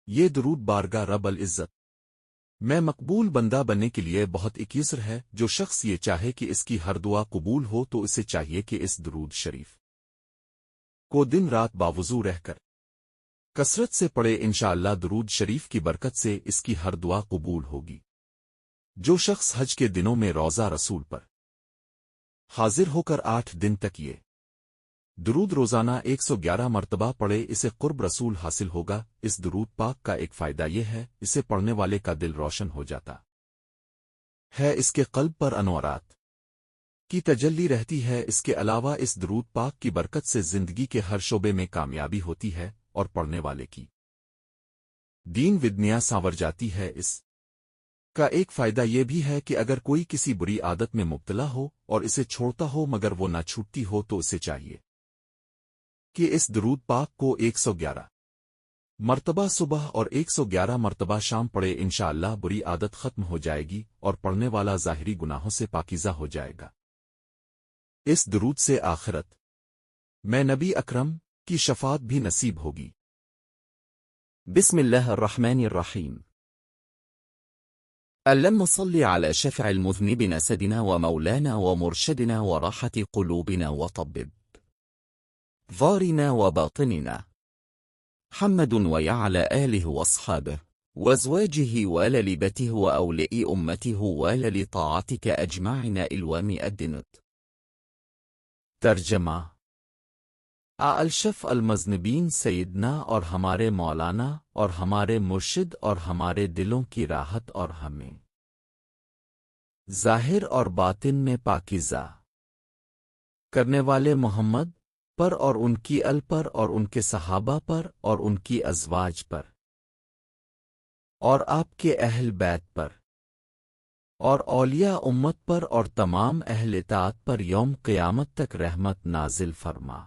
یہ درود بارگاہ رب العزت میں مقبول بندہ بننے کے لیے بہت یسر ہے۔ جو شخص یہ چاہے کہ اس کی ہر دعا قبول ہو تو اسے چاہیے کہ اس درود شریف کو دن رات باوضو رہ کر کثرت سے پڑھے، انشاءاللہ درود شریف کی برکت سے اس کی ہر دعا قبول ہوگی۔ جو شخص حج کے دنوں میں روزہ رسول پر حاضر ہو کر 8 دن تک یہ درود روزانہ 111 مرتبہ پڑھے، اسے قرب رسول حاصل ہوگا۔ اس درود پاک کا ایک فائدہ یہ ہے، اسے پڑھنے والے کا دل روشن ہو جاتا ہے، اس کے قلب پر انوارات کی تجلی رہتی ہے۔ اس کے علاوہ اس درود پاک کی برکت سے زندگی کے ہر شعبے میں کامیابی ہوتی ہے اور پڑھنے والے کی دین و دنیا سانور جاتی ہے۔ اس کا ایک فائدہ یہ بھی ہے کہ اگر کوئی کسی بری عادت میں مبتلا ہو اور اسے چھوڑتا ہو مگر وہ نہ چھوٹتی ہو تو اسے چاہیے کہ اس درود پاک کو 111 مرتبہ صبح اور 111 مرتبہ شام پڑھے، انشاءاللہ بری عادت ختم ہو جائے گی اور پڑھنے والا ظاہری گناہوں سے پاکیزہ ہو جائے گا۔ اس درود سے آخرت میں نبی اکرم کی شفاعت بھی نصیب ہوگی۔ بسم اللہ الرحمن الرحیم۔ اللهم صل على شفع المذنبين سيدنا ومولانا ومرشدنا وراحة قلوبنا وطبب ظارنا وباطننا محمد وعلى آله وأصحابه وأزواجه وآل بيته وأولياء أمته وآل طاعتك أجمعين الوام الدنت۔ ترجمہ الشفع المذنبین سیدنا اور ہمارے مولانا اور ہمارے مرشد اور ہمارے دلوں کی راحت اور ہمیں ظاہر اور باطن میں پاکیزہ کرنے والے محمد پر اور ان کی ال پر اور ان کے صحابہ پر اور ان کی ازواج پر اور آپ کے اہل بیت پر اور اولیاء امت پر اور تمام اہل اطاعت پر یوم قیامت تک رحمت نازل فرما۔